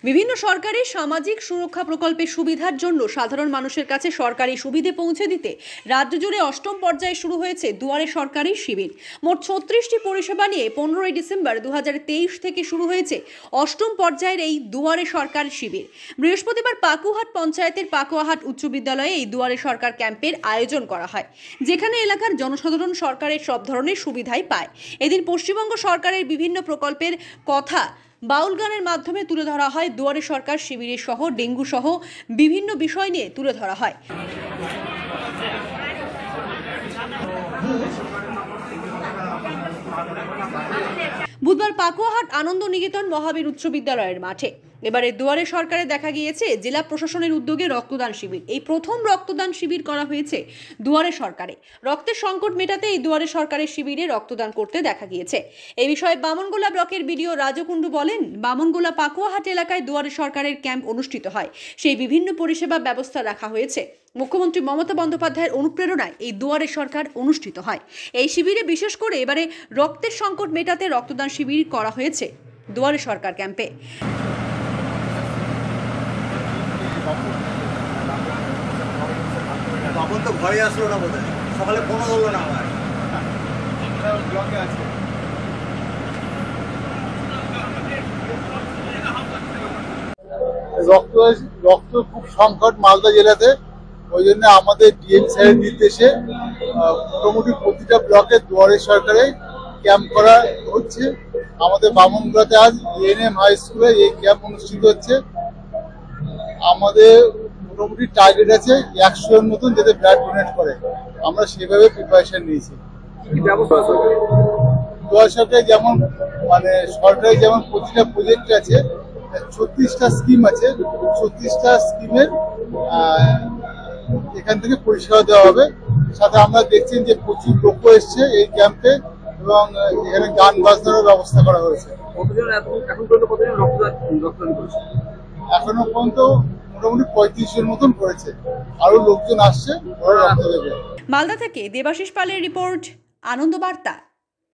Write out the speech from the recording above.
বিভিন্ন সরকারি সামাজিক সুরক্ষা প্রকল্পের সুবিধার জন্য সাধারণ মানুষের কাছে সরকারি সুবিধে পৌঁছে দিতে রাজ্য জুড়ে অষ্টম পর্যায়ে শুরু হয়েছে দুয়ারে সরকারি শিবির। মোট 36টি পরিষেবা নিয়ে 15ই ডিসেম্বর 2023 থেকে শুরু হয়েছে অষ্টম পর্যায়ের এই দুয়ারে সরকার শিবির। বৃহস্পতিবার পাকুহাট পঞ্চায়েতের পাকুয়াহাট উচ্চ বিদ্যালয়ে এই দুয়ারে সরকার ক্যাম্পের আয়োজন করা হয়, যেখানে এলাকার জনসাধারণ সরকারের সব ধরনের সুবিধাই পায়। এদিন পশ্চিমবঙ্গ সরকারের বিভিন্ন প্রকল্পের কথা বাউল গানের মাধ্যমে তুলে ধরা হয়। দুয়ারে সরকার শিবিরের সহ ডেঙ্গু সহ বিভিন্ন বিষয় নিয়ে তুলে ধরা হয়। বুধবার পাকুয়াহাট আনন্দ নিকেতন মহাবীর উচ্চ বিদ্যালয়ের মাঠে এবারে দুয়ারে সরকারে দেখা গিয়েছে জেলা প্রশাসনের উদ্যোগে রক্তদান শিবির। এই প্রথম রক্তদান শিবির করা হয়েছে দুয়ারে সরকারে। রক্তের সংকট মেটাতে এই দুয়ারে সরকারের শিবিরে রক্তদান করতে দেখা গিয়েছে। এই বিষয়ে বামনগোলা ব্লকের বিডিও রাজু কুণ্ডু বলেন, বামনগোলা পাকুয়াহাট এলাকায় দুয়ারে সরকারের ক্যাম্প অনুষ্ঠিত হয়, সেই বিভিন্ন পরিষেবা ব্যবস্থা রাখা হয়েছে। মুখ্যমন্ত্রী মমতা বন্দ্যোপাধ্যায়ের অনুপ্রেরণায় এই দুয়ারে সরকার অনুষ্ঠিত হয়। এই শিবিরে বিশেষ করে এবারে রক্তের সংকট মেটাতে রক্তদান শিবির করা হয়েছে দুয়ারে সরকার ক্যাম্পে। তখন তো ঘরে আসলো না, বোধ হয় সকালে ফোনও ধরলো না আমার। রক্ত খুব সংকট মালদা জেলাতে, ওই জন্য আমাদের ডিএম স্যারের নির্দেশে মোটামুটি প্রতিটা ব্লকে দুয়ারে সরকারে ক্যাম্প করা হচ্ছে। আমাদের বামনগোলাতে আজ এএনএম হাই স্কুলে এই ক্যাম্প অনুষ্ঠিত হচ্ছে। আমাদের মোটামুটি টার্গেট আছে 100 এর মতন যাতে ব্লাড ডোনেট করে, আমরা সেভাবে প্রিপারেশন নিয়েছি। দুয়ারে সরকারে যেমন মানে সরকারি যেমন প্রতিটা প্রজেক্ট আছে, 36টা স্কিম আছে, 36টা স্কিমের এখান থেকে পরিষেবা দেওয়া হবে। সাথে আমরা দেখছেন যে প্রচুর লোক এসছে এই ক্যাম্পে এবং এখানে গান বাজনারও ব্যবস্থা করা হয়েছে। এখনো পর্যন্ত মোটামুটি 35 জন মতন করেছে, আরো লোকজন আসছে, ওরা রক্ত দেবে। মালদা থেকে দেবাশিস পালের রিপোর্ট, আনন্দ বার্তা।